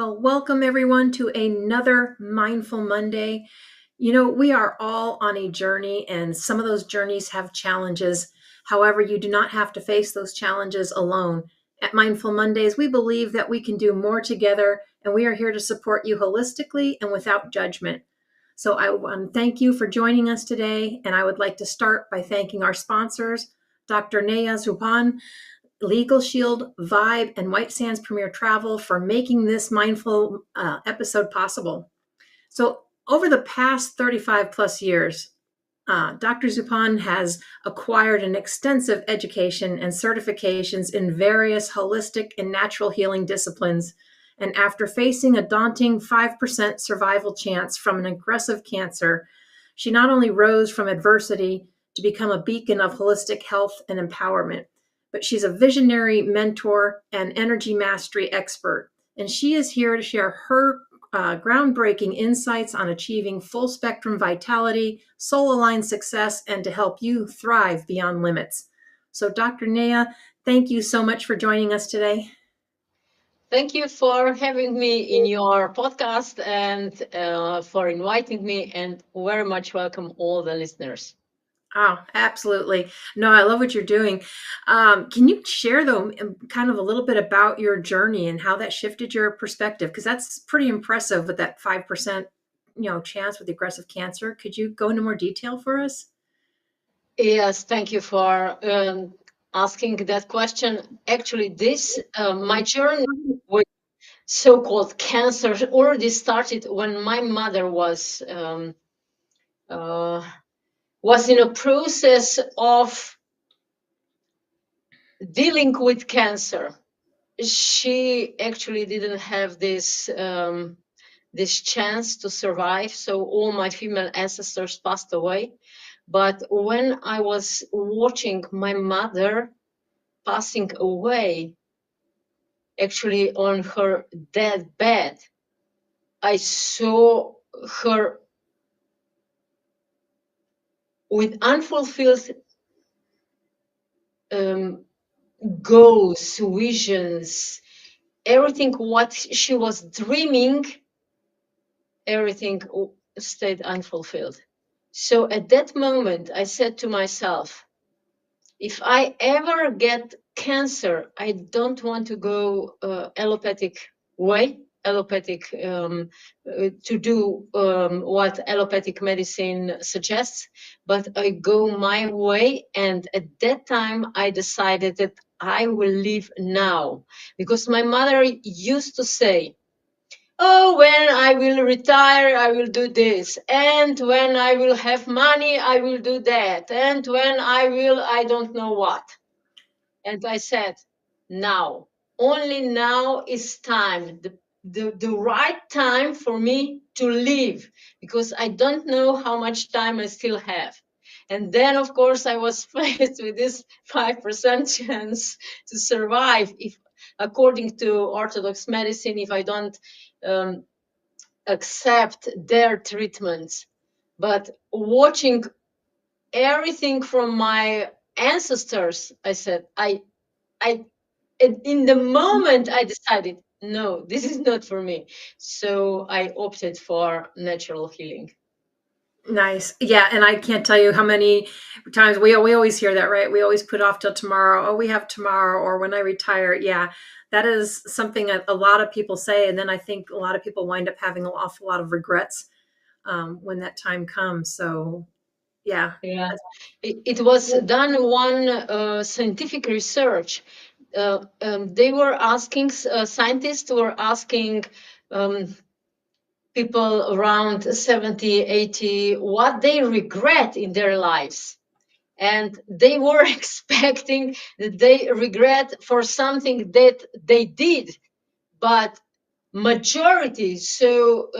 Well, welcome everyone to another Mindful Monday. We are all on a journey, and some of those journeys have challenges. However, you do not have to face those challenges alone. At Mindful Mondays, we believe that we can do more together, and we are here to support you holistically and without judgment. So I want to thank you for joining us today, and I would like to start by thanking our sponsors, Dr. Neja Zupan, Legal Shield, Vibe, and White Sands Premier Travel for making this mindful episode possible. So, over the past 35 plus years, Dr. Zupan has acquired an extensive education and certifications in various holistic and natural healing disciplines. And after facing a daunting 5% survival chance from an aggressive cancer, she not only rose from adversity to become a beacon of holistic health and empowerment, but she's a visionary mentor and energy mastery expert. And she is here to share her groundbreaking insights on achieving full spectrum vitality, soul aligned success, and to help you thrive beyond limits. So, Dr. Neja, thank you so much for joining us today. Thank you for having me in your podcast and for inviting me, and very much welcome all the listeners. Oh, absolutely. No, I love what you're doing. Can you share, though, kind of a little bit about your journey and how that shifted your perspective? Because that's pretty impressive with that 5%, chance with aggressive cancer. Could you go into more detail for us? Yes, thank you for asking that question. Actually, this my journey with so-called cancer already started when my mother uh, was in a process of dealing with cancer. She actually didn't have this chance to survive, so all my female ancestors passed away. But when I was watching my mother passing away, actually on her deathbed, I saw her with unfulfilled um, goals, visions, everything what she was dreaming, everything stayed unfulfilled. So at that moment, I said to myself, if I ever get cancer, I don't want to go allopathic way, allopathic to do what allopathic medicine suggests, but I go my way. And at that time, I decided that I will live now, because my mother used to say, oh, when I will retire, I will do this. And when I will have money, I will do that. And when I don't know what. And I said, now, only now is time, the right time for me to live, because I don't know how much time I still have. And then, of course, I was faced with this 5% chance to survive, if according to Orthodox medicine, if I don't um, accept their treatments. But watching everything from my ancestors, I said, I, in the moment I decided, no, this is not for me. So I opted for natural healing. Nice. Yeah. And I can't tell you how many times we always hear that, right? We always put off till tomorrow. Oh, we have tomorrow, or when I retire. Yeah. That is something that a lot of people say. And then I think a lot of people wind up having an awful lot of regrets when that time comes. So, yeah. Yeah, it was done one scientific research. They were asking, scientists were asking um, people around 70, 80, what they regret in their lives. And they were expecting that they regret for something that they did, but majority, so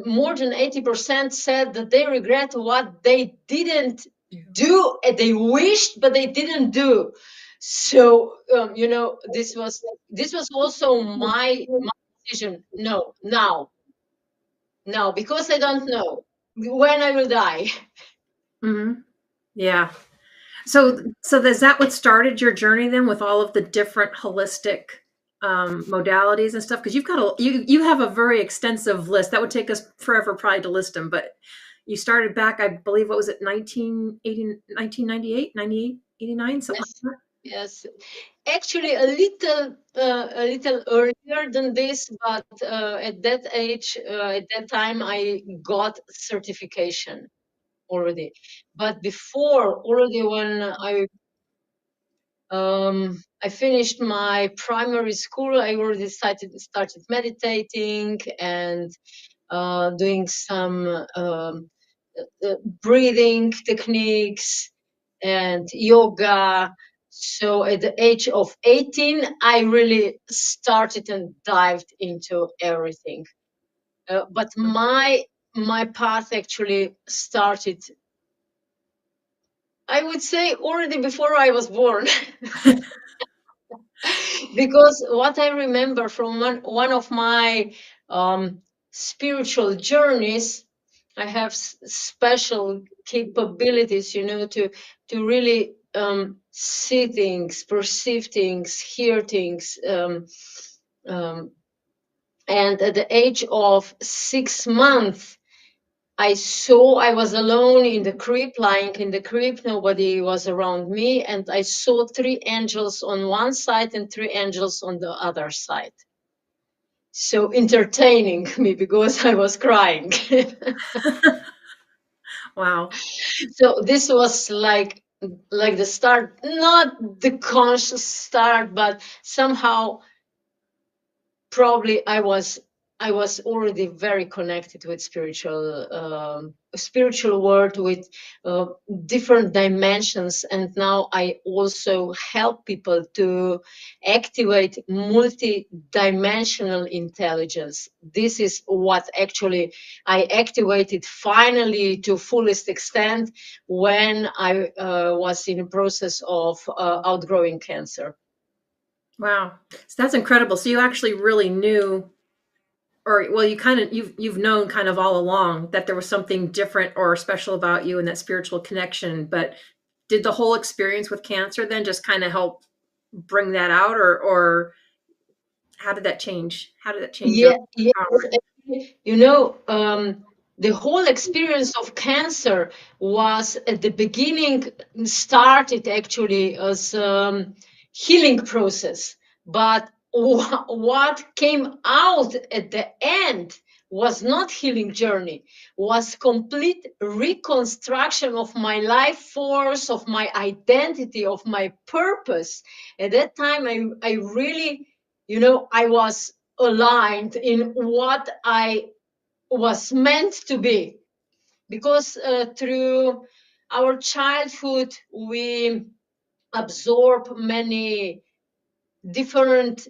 more than 80% said that they regret what they didn't do, and they wished but they didn't do. So this was also my decision. No, now, because I don't know when I will die. Hmm. Yeah. So is that what started your journey then with all of the different holistic modalities and stuff? Because you have a very extensive list. That would take us forever probably to list them, but you started back, I believe, what was it, 1980, 1998, 98, 89, something Yes, like yes. Actually, a little earlier than this, but at that age, at that time, I got certification already. But before, already when I finished my primary school, I already started meditating and doing some breathing techniques and yoga. So at the age of 18, I really started and dived into everything. But my path actually started, I would say, already before I was born. that. Because what I remember from one of my spiritual journeys, I have special capabilities, to really see things, perceive things, hear things. Um, and at the age of 6 months, I was alone in the crib, lying in the crib. Nobody was around me. And I saw three angels on one side and three angels on the other side. So entertaining me because I was crying. Wow. So this was like the start, not the conscious start, but somehow probably I was already very connected with spiritual world, with uh, different dimensions, and now I also help people to activate multi-dimensional intelligence. This is what actually I activated finally to fullest extent when I was in the process of outgrowing cancer. Wow. So that's incredible. So you actually really knew, or well, you've known kind of all along that there was something different or special about you and that spiritual connection. But did the whole experience with cancer then just kind of help bring that out, or how did that change? How did that change your Yeah, yes. power? The whole experience of cancer was at the beginning started actually as healing process, but what came out at the end was not healing journey, was complete reconstruction of my life force, of my identity, of my purpose. At that time, I really, I was aligned in what I was meant to be. Because through our childhood, we absorb many different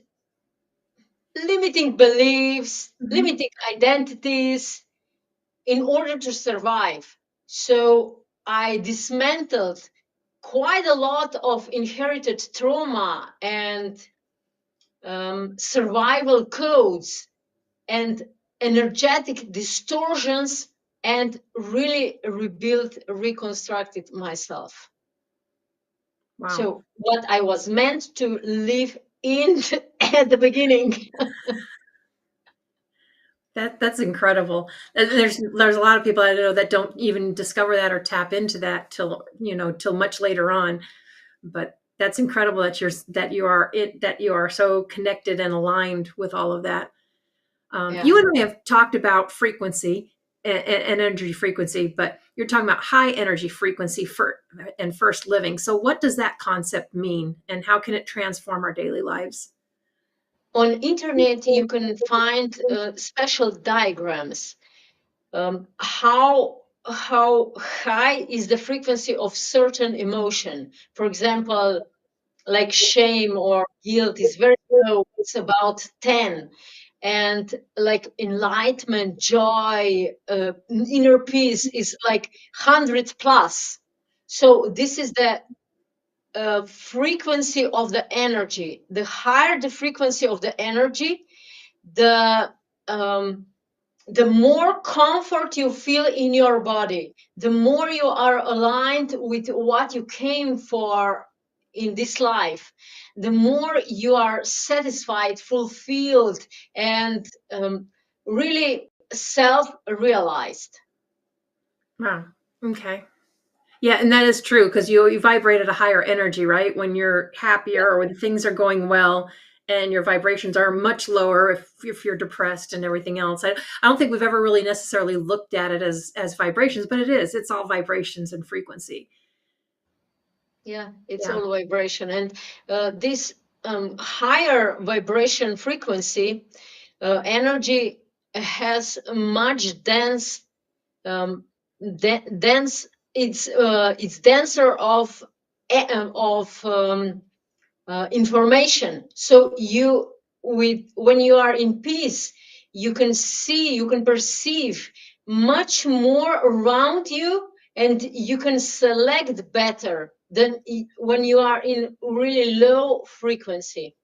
limiting beliefs, Mhm. limiting identities in order to survive. So I dismantled quite a lot of inherited trauma and survival codes and energetic distortions, and really rebuilt, reconstructed myself. Wow. So what I was meant to live in at the beginning. That's incredible. There's a lot of people I know that don't even discover that or tap into that till much later on. But that's incredible that you are so connected and aligned with all of that. Yeah. You and I have talked about frequency and energy frequency, but you're talking about high energy frequency and first living. So, what does that concept mean, and how can it transform our daily lives? On internet, you can find special diagrams. How high is the frequency of certain emotion? For example, like shame or guilt is very low, it's about 10. And like enlightenment, joy, inner peace is like 100 plus. So this is the frequency of the energy. The higher the frequency of the energy, the um, the more comfort you feel in your body, the more you are aligned with what you came for in this life, the more you are satisfied, fulfilled, and really self-realized. Wow. Okay. Yeah, and that is true because you vibrate at a higher energy, right? When you're happier or when things are going well, and your vibrations are much lower if you're depressed and everything else. I don't think we've ever really necessarily looked at it as vibrations, but it is. It's all vibrations and frequency. Yeah, it's Yeah. all vibration. And this higher vibration frequency energy has a much dense, dense. It's denser of information. So you, with when you are in peace, you can see, you can perceive much more around you, and you can select better than when you are in really low frequency.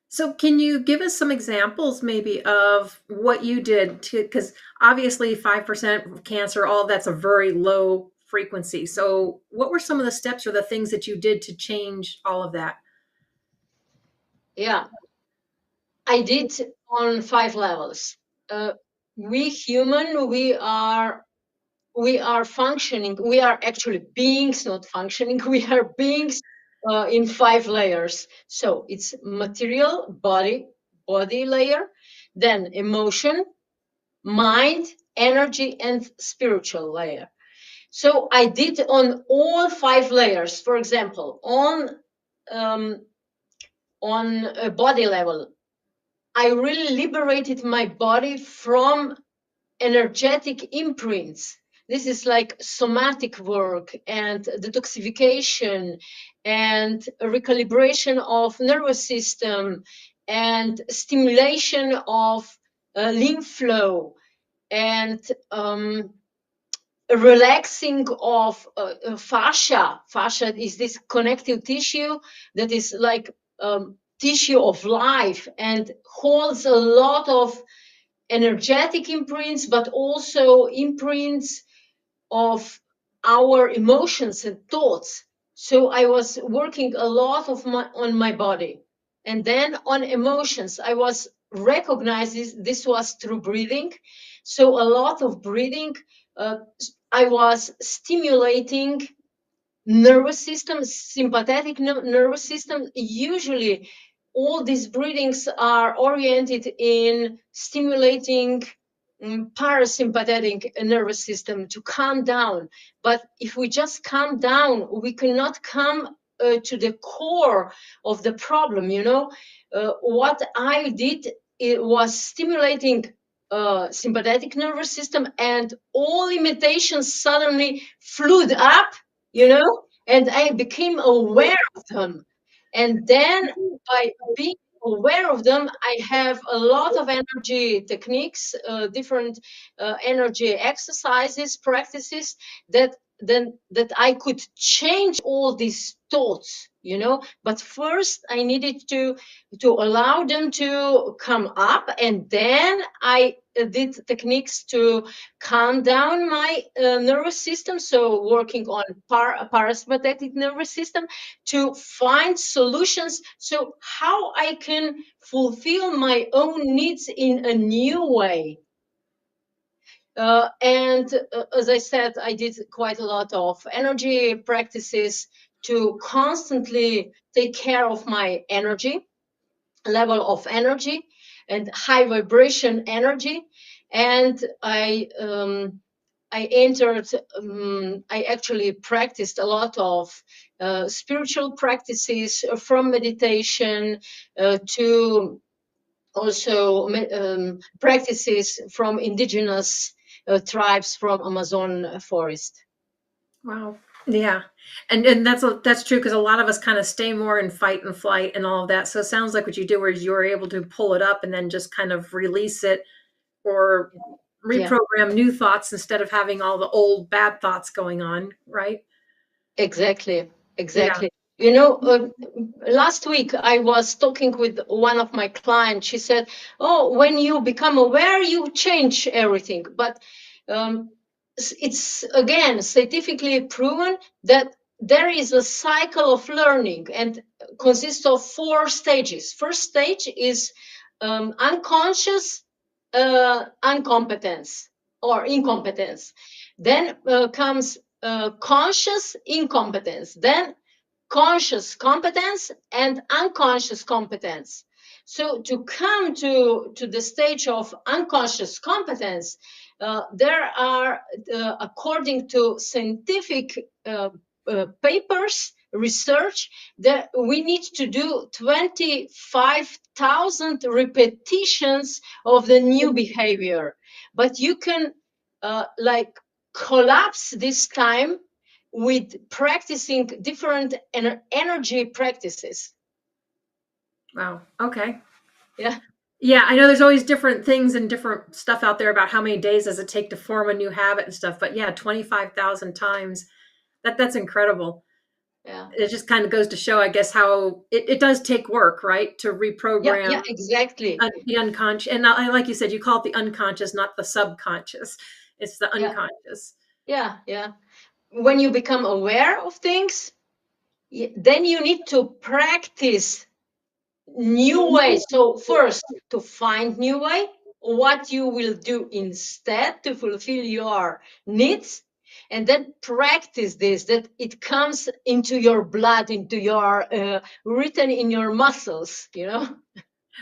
So, can you give us some examples maybe of what you did to, because obviously 5% cancer, all that's a very low frequency. So, what were some of the steps or the things that you did to change all of that? Yeah, I did on 5 levels. uh, we human, we are functioning, we are actually beings, not functioning. We are beings in 5 layers. So it's material body layer, then emotion, mind, energy, and spiritual layer. So I did on all 5 layers. For example, um, on a body level, I really liberated my body from energetic imprints. This is like somatic work and detoxification and a recalibration of nervous system and stimulation of lymph flow and a relaxing of fascia. Fascia is this connective tissue that is like tissue of life and holds a lot of energetic imprints, but also imprints of our emotions and thoughts. So I was working a lot on my body. And then on emotions, I was recognizing this was through breathing. So a lot of breathing, uh, I was stimulating nervous system, sympathetic nervous system. Usually, all these breathings are oriented in stimulating parasympathetic nervous system to calm down. But if we just calm down, we cannot come to the core of the problem. What I did, it was stimulating sympathetic nervous system, and all limitations suddenly flew up, and I became aware of them. And then by being aware of them, I have a lot of energy techniques, different energy exercises, practices that I could change all these thoughts. But first I needed to allow them to come up, and then I did techniques to calm down my nervous system. So working on parasympathetic nervous system to find solutions, so how I can fulfill my own needs in a new way. And as I said, I did quite a lot of energy practices to constantly take care of my energy, level of energy, and high vibration energy. And I entered, I actually practiced a lot of spiritual practices, from meditation to also practices from indigenous tribes from Amazon forest. Wow. Yeah. And that's true because a lot of us kind of stay more in fight and flight and all of that. So it sounds like what you do is you're able to pull it up and then just kind of release it or Yeah, reprogram new thoughts instead of having all the old bad thoughts going on, right? exactly, Yeah. exactly. Last week I was talking with one of my clients. She said, "Oh, when you become aware, you change everything." But it's again scientifically proven that there is a cycle of learning and consists of 4 stages. First stage is unconscious incompetence or incompetence. Then comes conscious incompetence. Then conscious competence and unconscious competence. So to come to the stage of unconscious competence, there are, according to scientific papers, research, that we need to do 25,000 repetitions of the new behavior. But you can like collapse this time with practicing different energy practices. Wow. Okay. Yeah, Yeah, I know there's always different things and different stuff out there about how many days does it take to form a new habit and stuff. But yeah, 25,000 times. That's incredible. yeah, It just kind of goes to show, I guess, how it does take work, right? To yeah, reprogram yeah, exactly. the unconscious. And I, like you said, you call it the unconscious, not the subconscious. It's the Yeah, unconscious. yeah, yeah. When you become aware of things, then you need to practice new ways. So first, to find new way, what you will do instead to fulfill your needs, and then practice this, that it comes into your blood, into your written in your muscles, you know.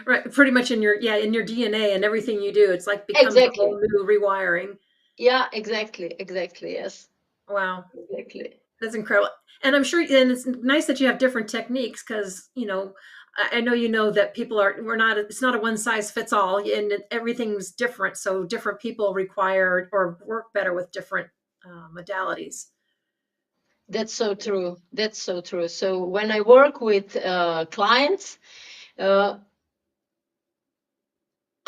Right. Pretty much in your, yeah, in your DNA and everything you do. It's like becomes a Exactly. whole new rewiring. Yeah, exactly, exactly. Yes, Wow. exactly. That's incredible. And I'm sure, and it's nice that you have different techniques because, I know that people we're not, it's not a one size fits all and everything's different. So different people require or work better with different modalities. That's so true. That's so true. So when I work with clients, uh,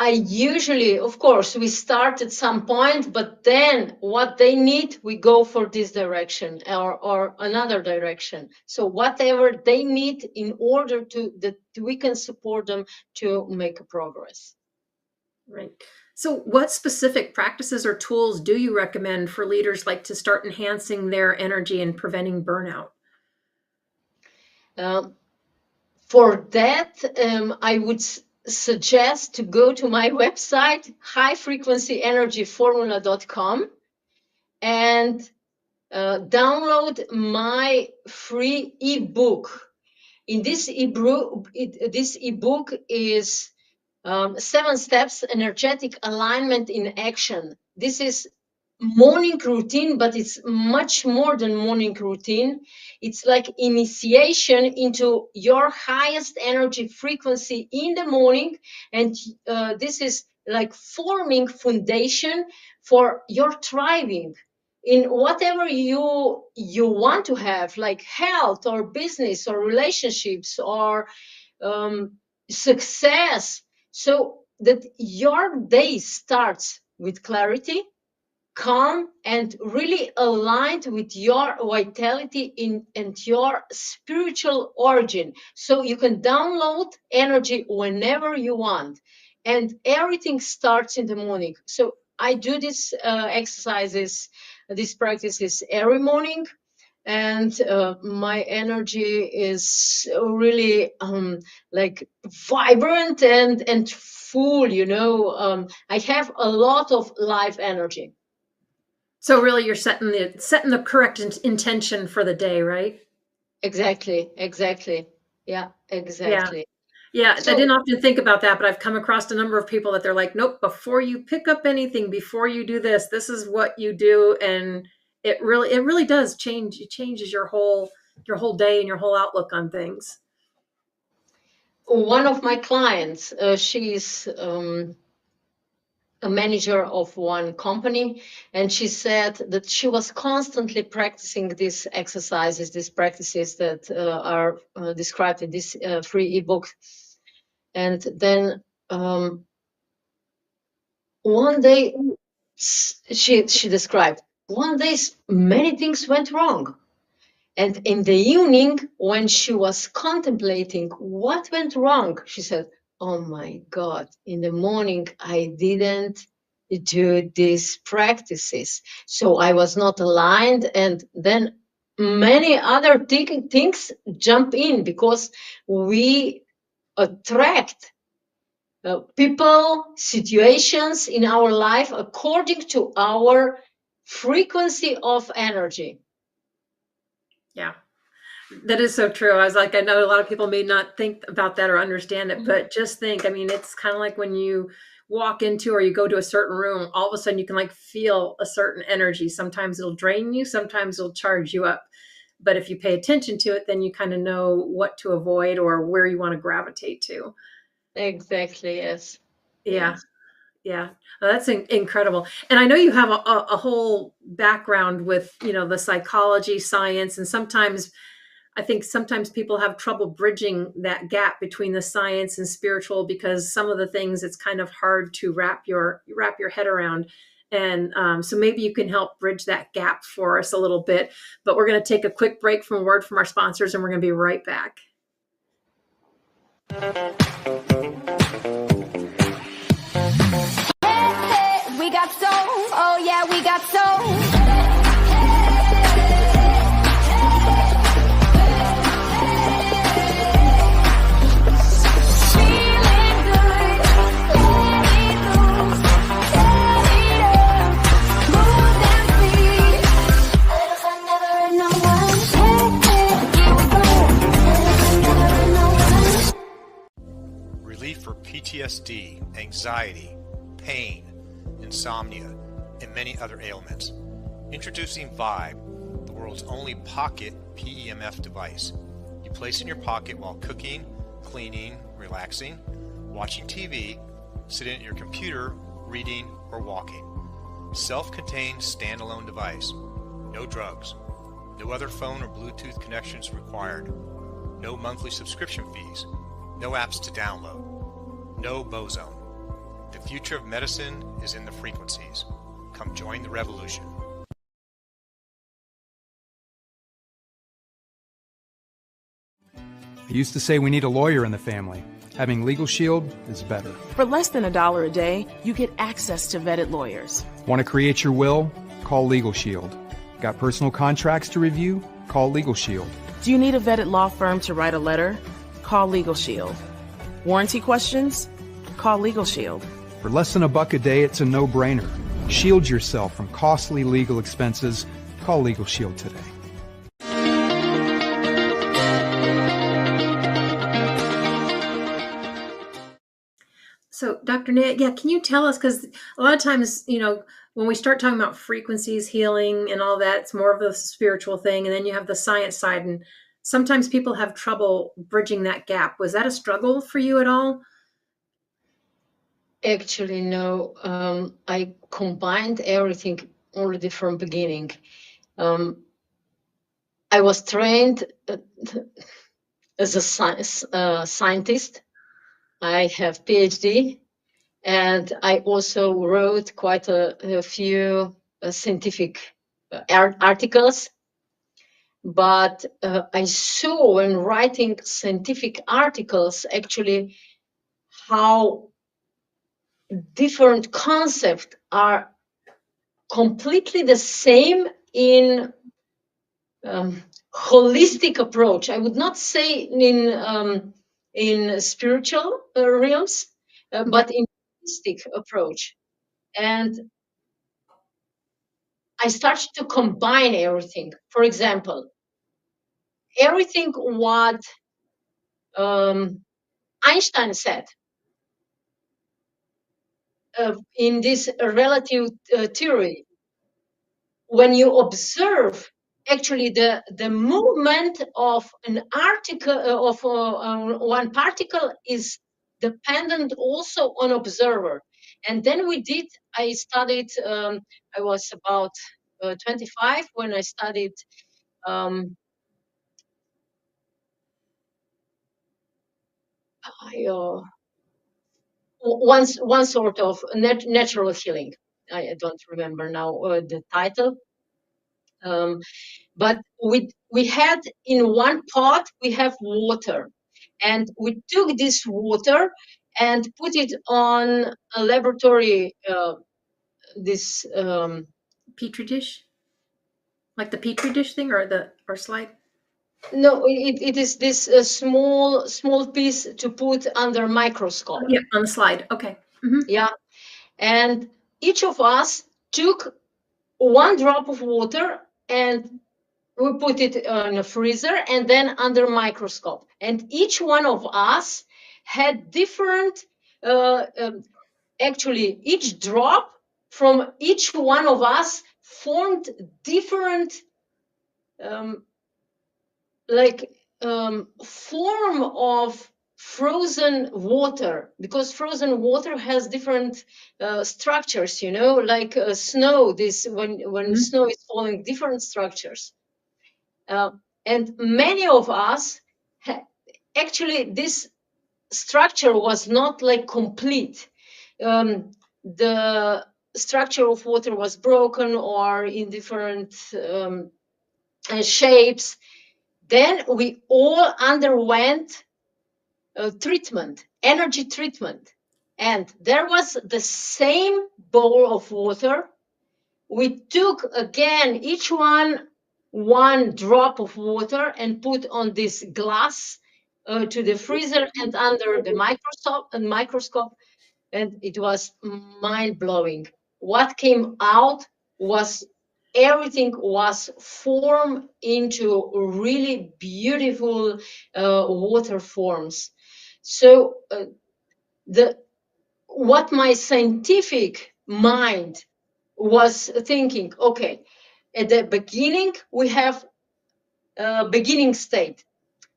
I usually, of course, we start at some point, but then what they need, we go for this direction or another direction. So whatever they need in order to that we can support them to make a progress. Right. So, what specific practices or tools do you recommend for leaders like to start enhancing their energy and preventing burnout? Um, for that, I would suggest to go to my website, highfrequencyenergyformula.com, and download my free ebook. In this ebook is 7 steps energetic alignment in action. This is morning routine, but it's much more than morning routine. It's like initiation into your highest energy frequency in the morning, and this is like forming foundation for your thriving in whatever you want to have, like health or business or relationships or um, success, so that your day starts with clarity, calm, and really aligned with your vitality in and your spiritual origin. So you can download energy whenever you want, and everything starts in the morning. So I do these exercises, these practices every morning, and my energy is really like vibrant and full. I have a lot of life energy. So, really, you're setting the correct intention for the day, right? Exactly, exactly. Yeah, Yeah. exactly. Yeah, I So didn't often think about that, but I've come across a number of people that they're like, "Nope, before you pick up anything, before you do this is what you do." And it really does change. It changes your whole day and your whole outlook on things. one of my clients, she's a manager of one company, and she said that she was constantly practicing these exercises, these practices that are described in this free ebook. And then one day, she described, one day many things went wrong. And in the evening, when she was contemplating what went wrong, she said, "Oh my God, in the morning, I didn't do these practices. So I was not aligned." And then many other things jump in, because we attract people, situations in our life according to our frequency of energy. Yeah. That is so true. I was like, I know a lot of people may not think about that or understand it, but just think, I mean, it's kind of like when you walk into or you go to a certain room, all of a sudden you can like feel a certain energy. Sometimes it'll drain you, sometimes it'll charge you up. But if you pay attention to it, then you kind of know what to avoid or where you want to gravitate to. Exactly, yes. Yeah. Yes. Yeah, that's incredible. And I know you have a whole background with, the psychology, science, and sometimes I think sometimes people have trouble bridging that gap between the science and spiritual because some of the things it's kind of hard to wrap your head around. And so maybe you can help bridge that gap for us a little bit. But we're going to take a quick break from a word from our sponsors, and we're going to be right back. We got soul, oh yeah, we got soul. Relief for PTSD, anxiety, pain, insomnia, and many other ailments. Introducing Vibe, the world's only pocket PEMF device. You place in your pocket while cooking, cleaning, relaxing, watching TV, sitting at your computer, reading, or walking. Self-contained standalone device. No drugs. No other phone or Bluetooth connections required. No monthly subscription fees. No apps to download. No bozone. The future of medicine is in the frequencies. Come join the revolution. I used to say we need a lawyer in the family. Having Legal Shield is better. For less than $1 a day, you get access to vetted lawyers. Want to create your will? Call Legal Shield. Got personal contracts to review? Call Legal Shield. Do you need a vetted law firm to write a letter? Call Legal Shield. Warranty questions? Call Legal Shield. For less than $1 a day, it's a no-brainer. Shield yourself from costly legal expenses. Call Legal Shield today. So, Dr. Nat, yeah, can you tell us, because a lot of times, when we start talking about frequencies, healing, and all that, it's more of the spiritual thing, and then you have the science side, and sometimes people have trouble bridging that gap. Was that a struggle for you at all? Actually, no. I combined everything already from beginning. I was trained as a scientist. I have PhD, and I also wrote quite a few scientific articles. But I saw when writing scientific articles actually how different concepts are completely the same in holistic approach. I would not say in spiritual realms, but in holistic approach. And I started to combine everything. For example, everything what Einstein said in this relative theory, when you observe actually the movement of an article of one particle is dependent also on observer. And then I studied, I was about 25 when I studied one sort of natural healing. I don't remember now the title. But we had in one pot, we have water. And we took this water and put it on a laboratory, this Petri dish? Like the petri dish thing or slide? No, it is this small piece to put under Oh, microscope. yeah, on the slide. Okay. Hmm. Yeah, and each of us took one drop of water and we put it in a freezer and then under microscope. And each one of us had different, actually, each drop from each one of us formed different, um, like, form of frozen water, because frozen water has different structures, like snow. This when Hmm. snow is falling, different structures. Uh, and many of us, actually, this structure was not like complete. The structure of water was broken or in different shapes. Then we all underwent treatment, energy treatment. And there was the same bowl of water. We took again, each one drop of water and put on this glass to the freezer and under the microscope, and it was mind blowing. What came out was everything was formed into really beautiful water forms. So the what my scientific mind was thinking, okay, at the beginning we have a beginning state,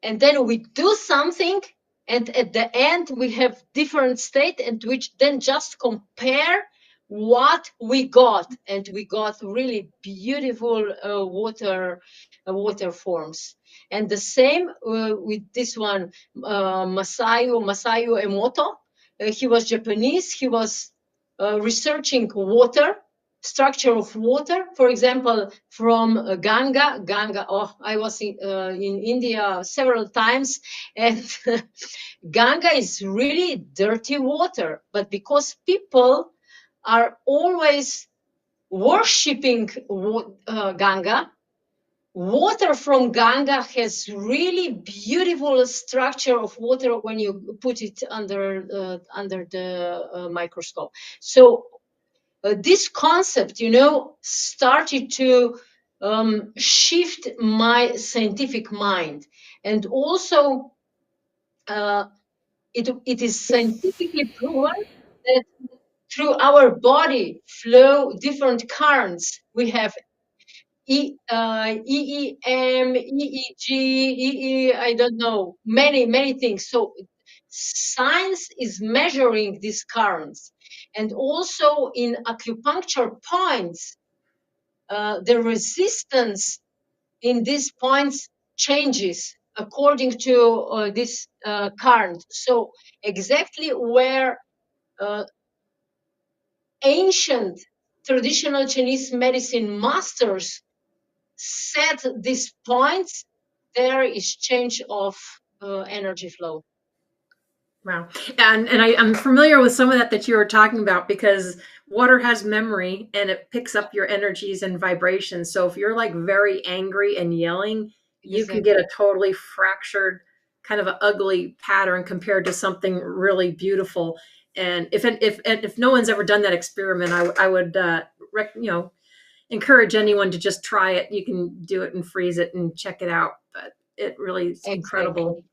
and then we do something, and at the end we have different state, and which then just compare what we got, and we got really beautiful water forms. And the same with this one, Masayu Emoto. He was Japanese. He was researching water, structure of water, for example, from Ganga. Oh, I was in India several times, and Ganga is really dirty water. But because people are always worshipping Ganga, water from Ganga has really beautiful structure of water when you put it under the microscope. So this concept, started to shift my scientific mind. And also, it is scientifically proven that through our body flow different currents. We have EEM, I don't know, many things. So science is measuring these currents. And also in acupuncture points, the resistance in these points changes according to this current. So exactly where uh, ancient traditional Chinese medicine masters set these points, there is change of energy flow. Wow. And I'm familiar with some of that you were talking about, because water has memory and it picks up your energies and vibrations. So if you're like very angry and yelling, you can get Exactly. a totally fractured, kind of an ugly pattern compared to something really beautiful. And if no one's ever done that experiment, I would encourage anyone to just try it. You can do it and freeze it and check it out. But it really is incredible. Exactly.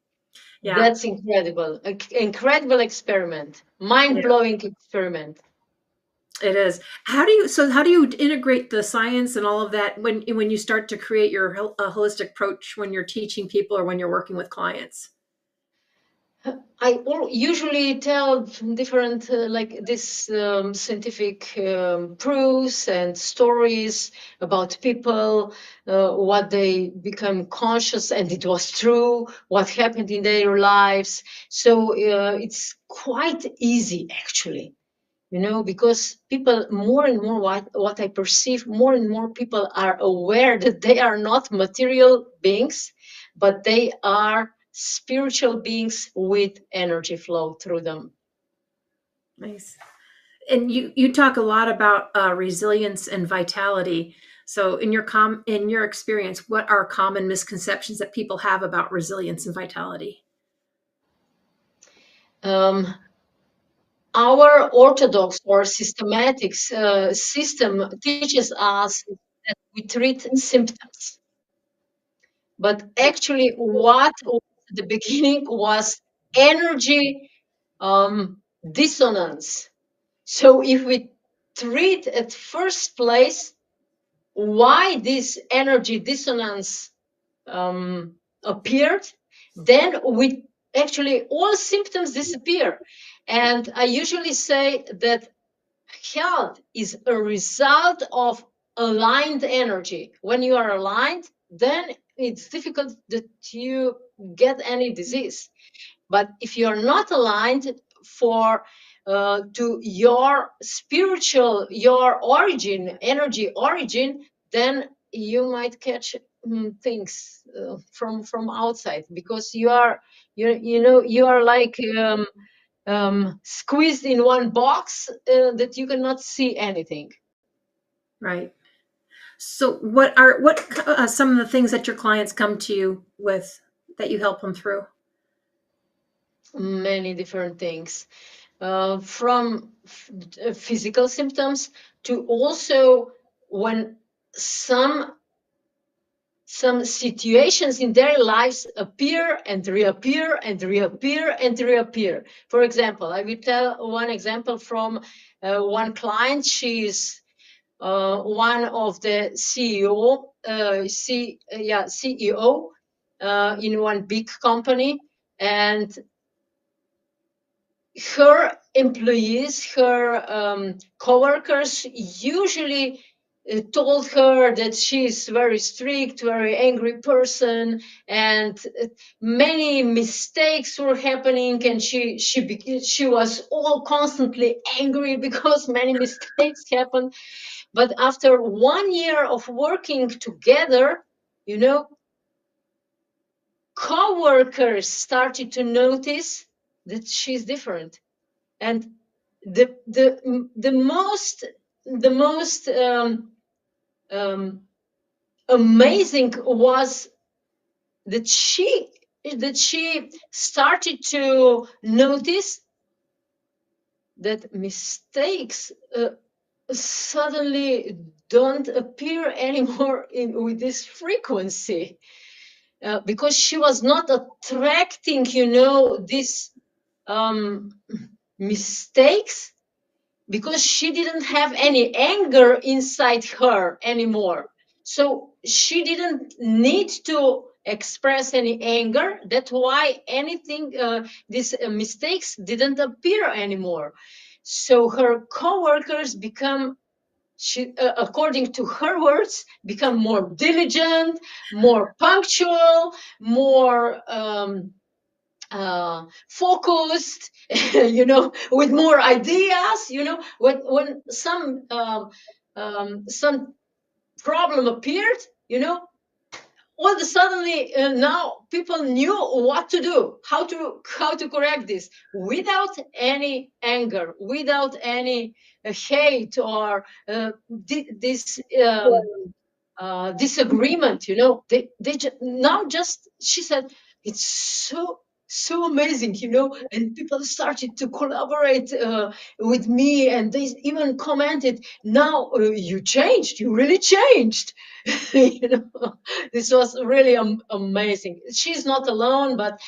Yeah. That's incredible. Incredible experiment. Yeah. Mind-blowing experiment. It is. How do you integrate the science and all of that when you start to create your holistic approach when you're teaching people or when you're working with clients? Usually tell different like this scientific proofs and stories about people, what they become conscious and it was true, what happened in their lives. So it's quite easy actually, because people more and more, what I perceive, more and more people are aware that they are not material beings, but they are spiritual beings with energy flow through them. Nice. And you talk a lot about resilience and vitality. So in your experience, what are common misconceptions that people have about resilience and vitality? Our orthodox or systematic system teaches us that we treat symptoms. But actually, what was at the beginning was energy dissonance. So if we treat at first place why this energy dissonance appeared, then we actually all symptoms disappear. And I usually say that health is a result of aligned energy. When you are aligned, then it's difficult that you get any disease. But if you're not aligned for to your spiritual, your origin, energy origin, then you might catch things from outside, because you are like squeezed in one box that you cannot see anything. Right. So what are some of the things that your clients come to you with that you help them through? Many different things, from physical symptoms to also when some situations in their lives appear and reappear and reappear and reappear. For example, I will tell one example from one client. She is one of the CEO in one big company, and her employees, her coworkers usually told her that she's very strict, very angry person, and many mistakes were happening, and she was all constantly angry because many mistakes happened. But after 1 year of working together, you know, coworkers started to notice that she's different. And the most amazing was that she started to notice that mistakes suddenly don't appear anymore with this frequency, because she was not attracting, these mistakes, because she didn't have any anger inside her anymore. So she didn't need to express any anger. That's why these mistakes didn't appear anymore. So her coworkers become, according to her words, become more diligent, more punctual, more focused, with more ideas. When some problem appeared, all of a suddenly now people knew what to do, how to correct this without any anger, without any hate or this disagreement. They now just, she said, it's so amazing, and people started to collaborate with me, and they even commented, now you really changed. This was really amazing. She's not alone, but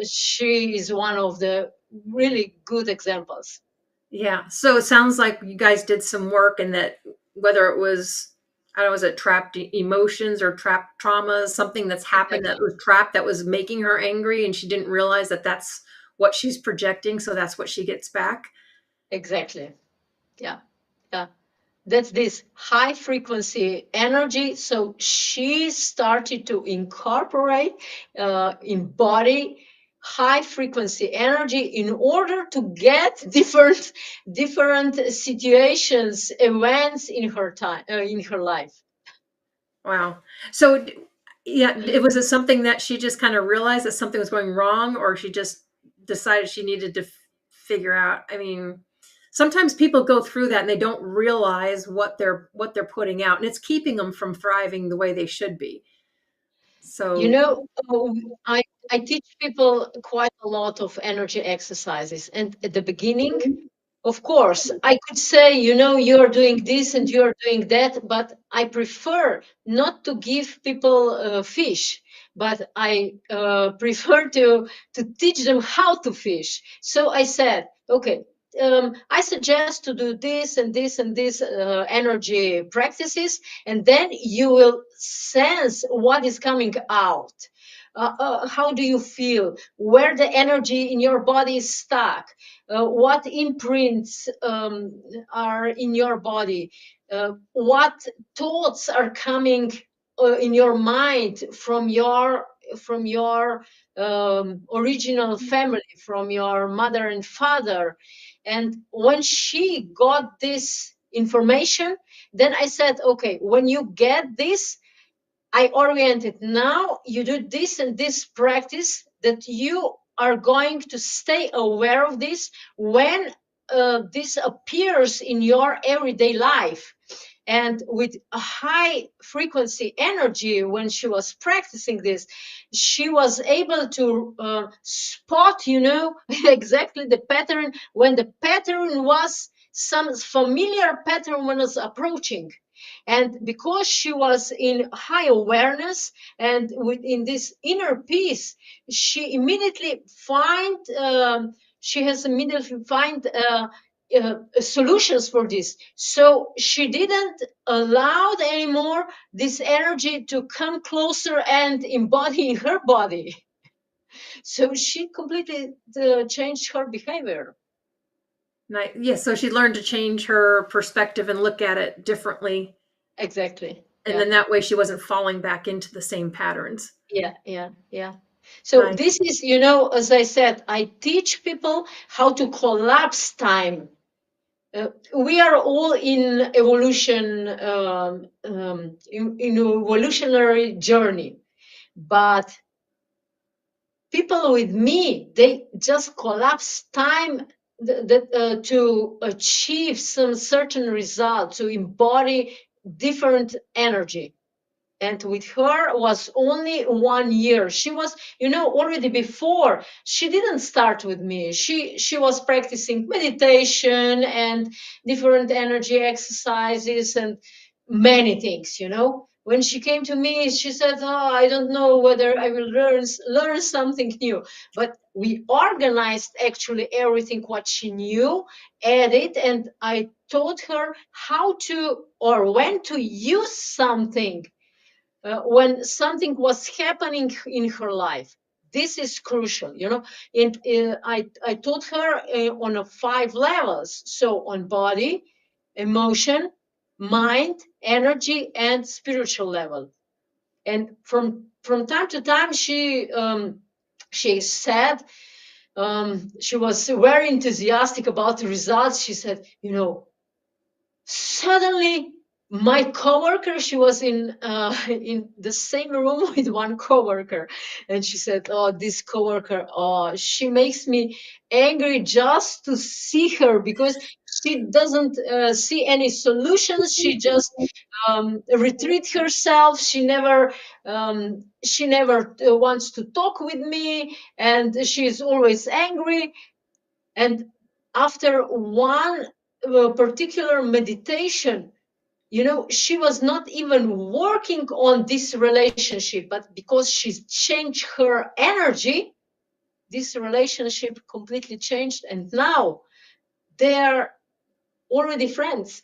she is one of the really good examples. Yeah. So it sounds like you guys did some work, and that whether it was, I don't know, was it trapped emotions or trapped traumas, something that's happened that Exactly. was trapped that was making her angry, and she didn't realize that that's what she's projecting. So that's what she gets back. Exactly. Yeah. Yeah. That's this high frequency energy. So she started to incorporate, embody high frequency energy in order to get different situations, events in her time, in her life. Wow. So, yeah, it was it something that she just kind of realized that something was going wrong, or she just decided she needed to figure out? I mean, sometimes people go through that and they don't realize what they're putting out, and it's keeping them from thriving the way they should be. You So, know, I teach people quite a lot of energy exercises. And at the beginning, of course, I could say, you're doing this and you're doing that, but I prefer not to give people fish, but I prefer to teach them how to fish. So I said, okay, I suggest to do this and this and this energy practices, and then you will sense what is coming out. How do you feel? Where the energy in your body is stuck? What imprints are in your body? What thoughts are coming in your mind from your original family, from your mother and father? And when she got this information, then I said, okay, when you get this, I oriented now, you do this and this practice that you are going to stay aware of this when this appears in your everyday life. And with a high frequency energy, when she was practicing this, she was able to spot, exactly the pattern, when the pattern was some familiar pattern when was approaching. And because she was in high awareness and within this inner peace, she immediately find solutions for this. So she didn't allow anymore this energy to come closer and embody in her body. So she completely changed her behavior. yes, so she learned to change her perspective and look at it differently. Exactly. And then that way she wasn't falling back into the same patterns. Yeah. So Nice. this is, as I said, I teach people how to collapse time. We are all in evolution, in evolutionary journey, but people with me, they just collapse time to achieve some certain result, to embody different energy. And with her was only 1 year. She was, already before, she didn't start with me. She was practicing meditation and different energy exercises and many things. When she came to me, she said, oh, I don't know whether I will learn something new. But we organized actually everything what she knew, added, and I taught her how to or when to use something when something was happening in her life. This is crucial, and I taught her on a 5 levels. So on body, emotion, mind, energy, and spiritual level. And from time to time, she said, she was very enthusiastic about the results. She said, suddenly my coworker, she was in the same room with one coworker, and she said, oh, this coworker, oh, she makes me angry just to see her, because she doesn't see any solutions. She just retreat herself. She never wants to talk with me, and she's always angry. And after one particular meditation, she was not even working on this relationship, but because she changed her energy, this relationship completely changed. And now they're already friends.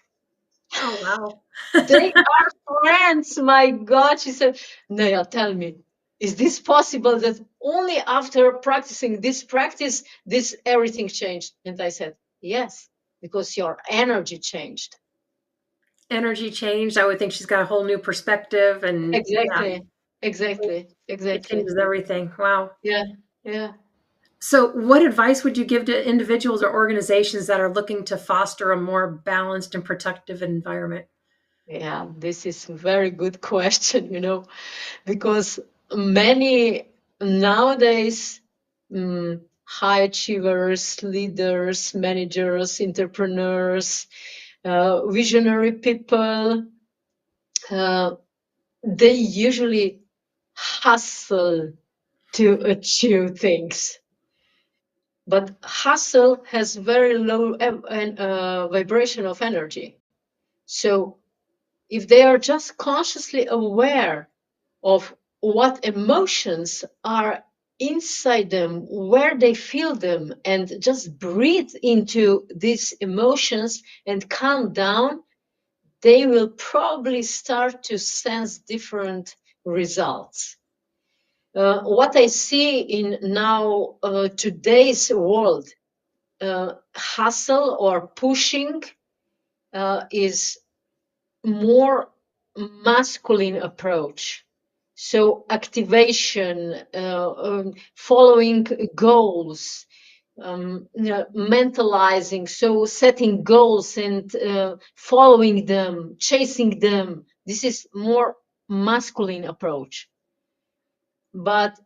Oh, wow. They are friends. My God. She said, Neja, tell me, is this possible that only after practicing this practice, this everything changed? And I said, yes, because your energy changed. Energy changed. I would think she's got a whole new perspective, and yeah, Exactly. it changes everything. Wow. Yeah. So, what advice would you give to individuals or organizations that are looking to foster a more balanced and productive environment? Yeah, this is a very good question, because many nowadays, high achievers, leaders, managers, entrepreneurs, visionary people, they usually hustle to achieve things. But hustle has very low vibration of energy. So if they are just consciously aware of what emotions are inside them, where they feel them, and just breathe into these emotions and calm down, they will probably start to sense different results. What I see in now today's world, hustle or pushing is more masculine approach. So activation, following goals, mentalizing, so setting goals and following them, chasing them. This is more masculine approach. But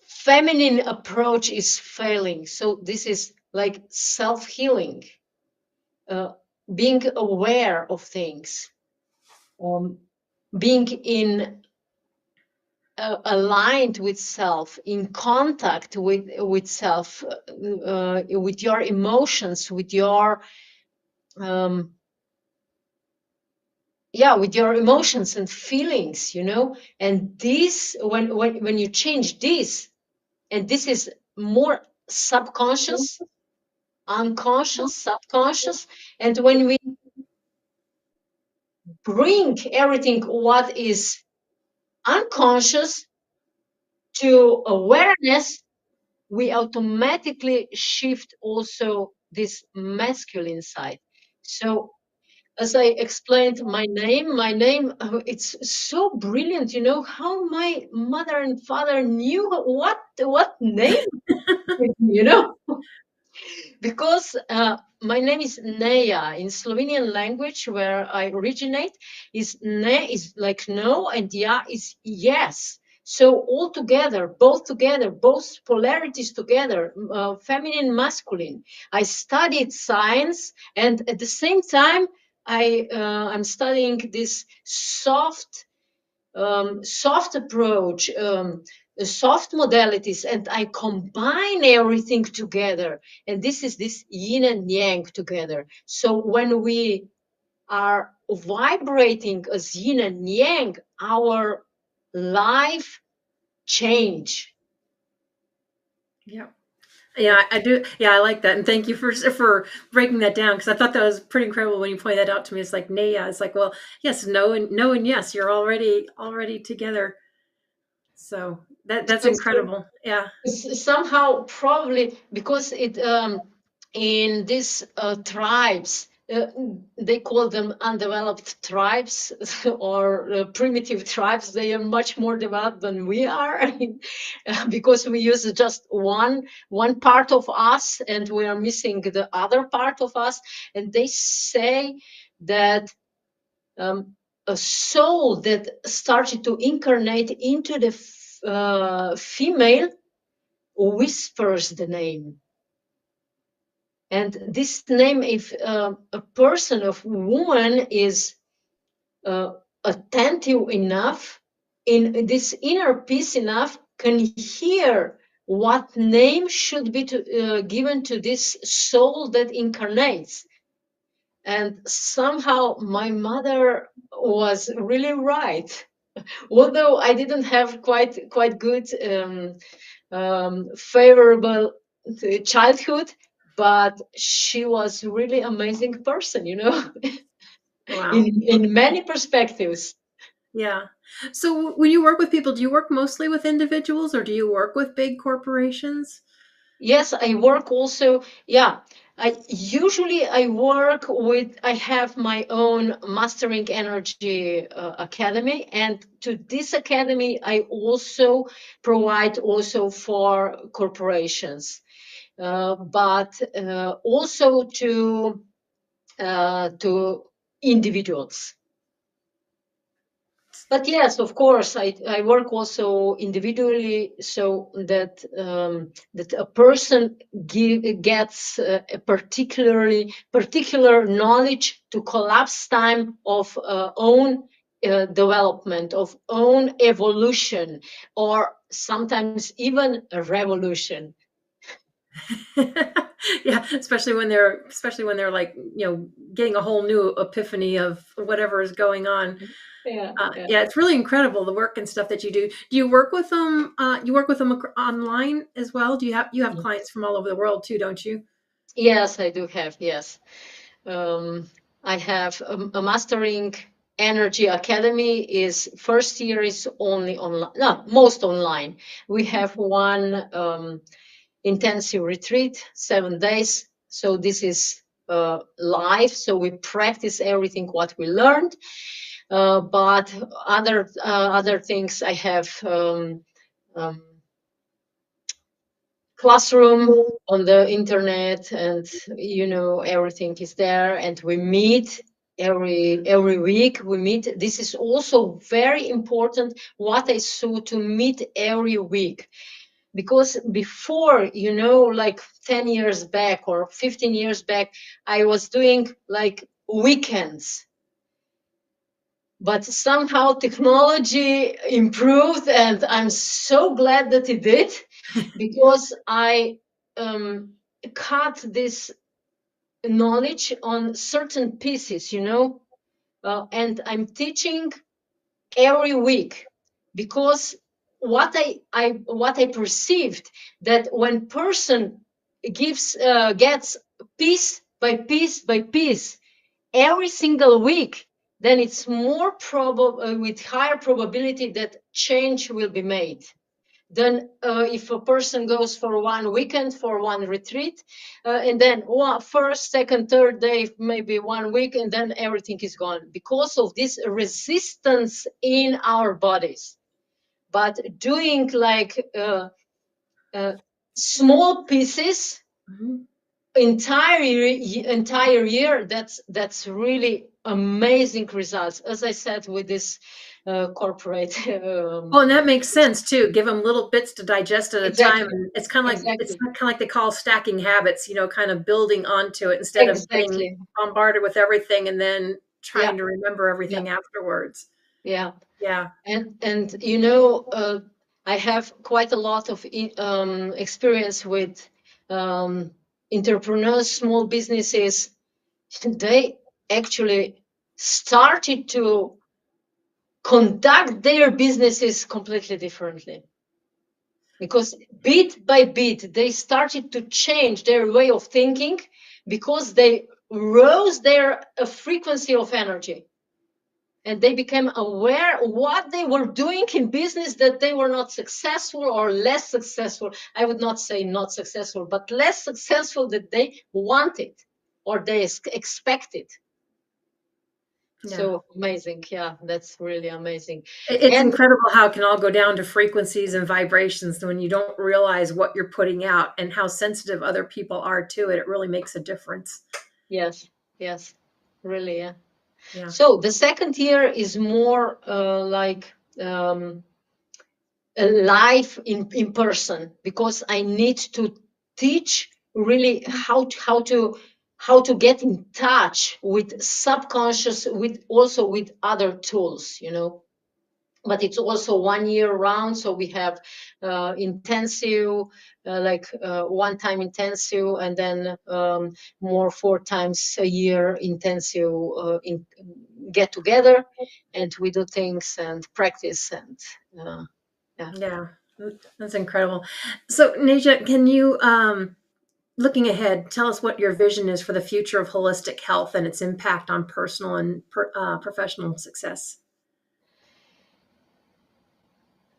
feminine approach is failing. So this is like self-healing, being aware of things, being in aligned with self, in contact with self, with your emotions, with your with your emotions and feelings, you know. And this, when you change this, and this is more subconscious, unconscious, subconscious, and when we bring everything what is unconscious to awareness, we automatically shift also this masculine side. So as I explained, my name, it's so brilliant, you know, how my mother and father knew what name, you know. Because my name is Neja. In Slovenian language, where I originate, is ne is like no, and ja is yes. So all together, both polarities together, feminine, masculine. I studied science, and at the same time, I'm studying this soft approach, soft modalities, and I combine everything together. And this is this yin and yang together. So when we are vibrating as yin and yang, our life change. Yeah. Yeah, I do. Yeah, I like that, and thank you for breaking that down, because I thought that was pretty incredible when you pointed that out to me. It's like Naya. It's like, well, yes, no, and yes. You're already together. So that's So incredible. Yeah. somehow probably because it in these tribes, they call them undeveloped tribes or primitive tribes. They are much more developed than we are because we use just one part of us and we are missing the other part of us. And they say that a soul that started to incarnate into the female whispers the name. And this name, if a person of woman is attentive enough, in this inner peace enough, can hear what name should be given to this soul that incarnates. And somehow my mother was really right. Although I didn't have quite good favorable childhood, but she was really amazing person, you know, Wow. in many perspectives. Yeah. So when you work with people, do you work mostly with individuals, or do you work with big corporations? Yes, I work also. Yeah, I work with. I have my own Mastering Energy Academy, and to this academy, I also provide also for corporations, but also to individuals. But yes, of course, I work also individually, so that that a person gets a particular knowledge to collapse time of own development, of own evolution, or sometimes even a revolution. Yeah, especially when they're like, getting a whole new epiphany of whatever is going on. Yeah, yeah. Yeah, it's really incredible the work and stuff that you do. Do you work with them? You work with them online as well? Do you have clients from all over the world too, don't you? Yes, I do have. Yes. Um, I have a mastering energy academy. Is first year is only online, no, most online. We have one intensive retreat, 7 days. So this is live. So we practice everything what we learned. But other things I have. Um, Classroom on the internet, and everything is there, and we meet every week. We meet. This is also very important, what I saw, to meet every week, because before, like 10 years back or 15 years back, I was doing like weekends, but somehow technology improved, and I'm so glad that it did, because I cut this knowledge on certain pieces, and I'm teaching every week, because what I perceived, that when person gets piece by piece by piece every single week, then it's more probable, with higher probability, that change will be made than if a person goes for one weekend, for one retreat, and then first, second, third day, maybe 1 week, and then everything is gone because of this resistance in our bodies. But doing like small pieces, Mhm. entire year, that's really amazing results, as I said, with this corporate Oh, and that makes sense too. Give them little bits to digest at a time, exactly, and it's exactly, kind of like they call stacking habits. Kind of building onto it instead of getting exactly. bombarded with everything and then Yeah, trying to remember yeah, everything afterwards. yeah. Yeah. And I have quite a lot of experience with um, entrepreneurs, small businesses. They actually started to conduct their businesses completely differently, because bit by bit they started to change their way of thinking, because they rose their frequency of energy, and they became aware what they were doing in business, that they were not successful or less successful. I would not say not successful, but less successful than they wanted or they expected. Yeah. So amazing. Yeah, that's really amazing. It's And incredible how it can all go down to frequencies and vibrations when you don't realize what you're putting out and how sensitive other people are to it. It really makes a difference. yes, yes, really, yeah. Yeah. So the second year is more like a live in person, because I need to teach really how to get in touch with subconscious, with also with other tools, but it's also 1 year round, so we have intensive, like one time intensive, and then more 4 times a year intensive get together, and we do things and practice, and yeah. Yeah. That's incredible. So, Neja, can you, looking ahead, tell us what your vision is for the future of holistic health and its impact on personal and professional success?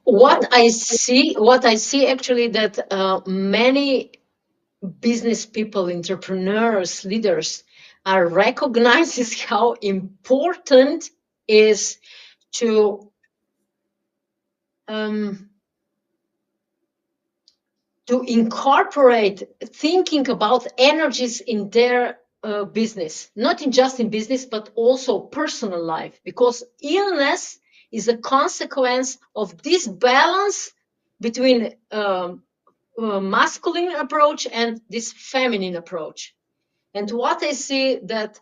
What I see actually, that many business people, entrepreneurs, leaders are recognizing how important is to um, to incorporate thinking about energies in their business, not just in business, but also personal life, because illness is a consequence of this balance between masculine approach and this feminine approach. And what I see that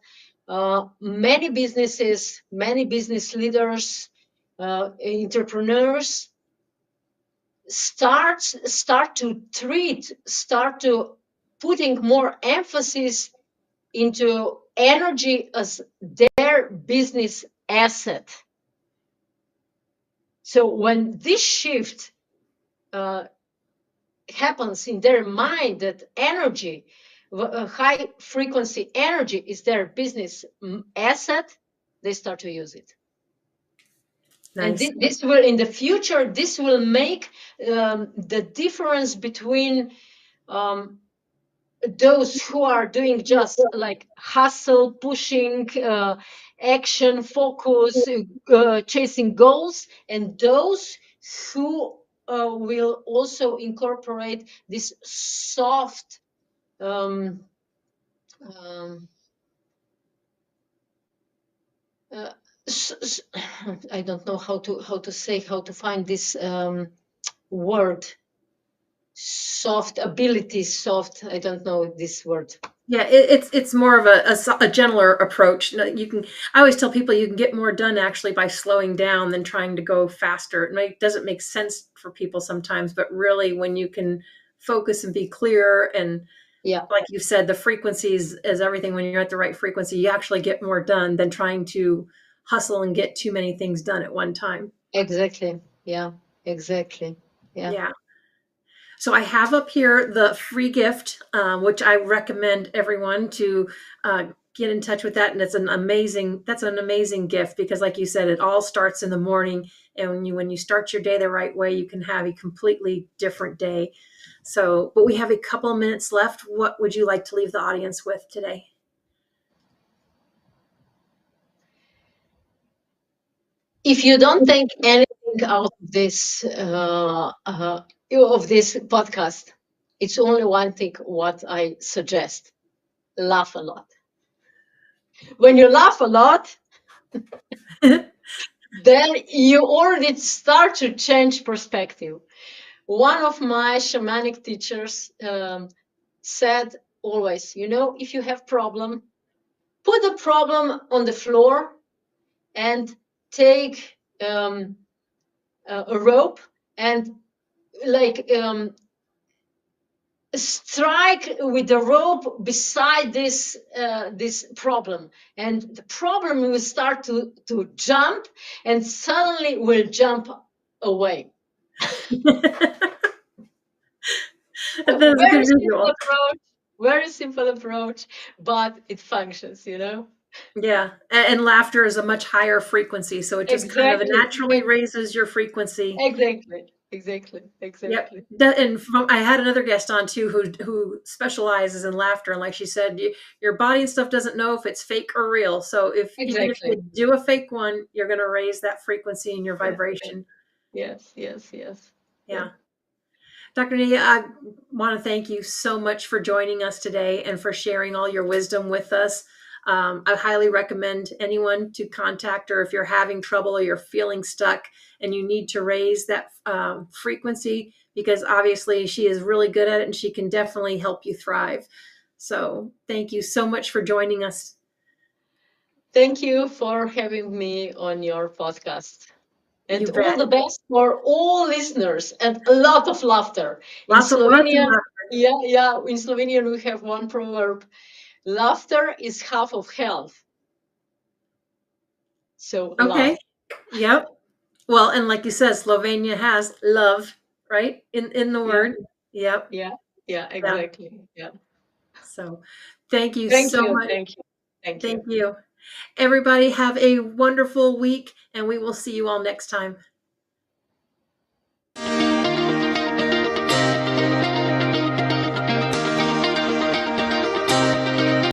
many businesses, many business leaders, entrepreneurs start to putting more emphasis into energy as their business asset. So when this shift happens in their mind, that energy, high frequency energy is their business asset, they start to use it. Nice. And this will, in the future, this will make the difference between those who are doing just like hustle, pushing, action, focus, chasing goals, and those who will also incorporate this soft I don't know how to find this word. Soft abilities, soft. I don't know this word. Yeah, it's more of a gentler approach. You can. I always tell people you can get more done actually by slowing down than trying to go faster. It doesn't make sense for people sometimes, but really when you can focus and be clear, and like you said, the frequencies is everything. When you're at the right frequency, you actually get more done than trying to hustle and get too many things done at one time. Exactly. Yeah. Exactly. Yeah. Yeah. So I have up here the free gift, which I recommend everyone to get in touch with that. And that's an amazing gift because like you said, it all starts in the morning. And when you start your day the right way, you can have a completely different day. So, but we have a couple of minutes left. What would you like to leave the audience with today? If you don't take anything out of this podcast, it's only one thing what I suggest: laugh a lot. When you laugh a lot, then you already start to change perspective. One of my shamanic teachers said always, if you have problem, put the problem on the floor and take a rope and strike with the rope beside this problem, and the problem will start to jump and suddenly will jump away. That's a good visual. Very simple approach, but it functions, Yeah. And laughter is a much higher frequency. So it just kind of naturally raises your frequency. Exactly. Yep. And I had another guest on too who specializes in laughter, and like she said, your body and stuff doesn't know if it's fake or real. So even if you do a fake one, you're going to raise that frequency in your vibration. Yes. Yeah. Dr. Neja, I want to thank you so much for joining us today and for sharing all your wisdom with us. I highly recommend anyone to contact her if you're having trouble or you're feeling stuck and you need to raise that frequency, because obviously she is really good at it and she can definitely help you thrive. So thank you so much for joining us. Thank you for having me on your podcast. And You bet. all the best for all listeners and a lot of laughter. Lots of Slovenian, laughter. In Slovenian we have one proverb: laughter is half of health. So okay. Laugh. Yep. Well, and like you said, Slovenia has love, right? In the word. Yep. Yeah, exactly. Yeah. So thank you so much. Thank you. Everybody have a wonderful week, and we will see you all next time.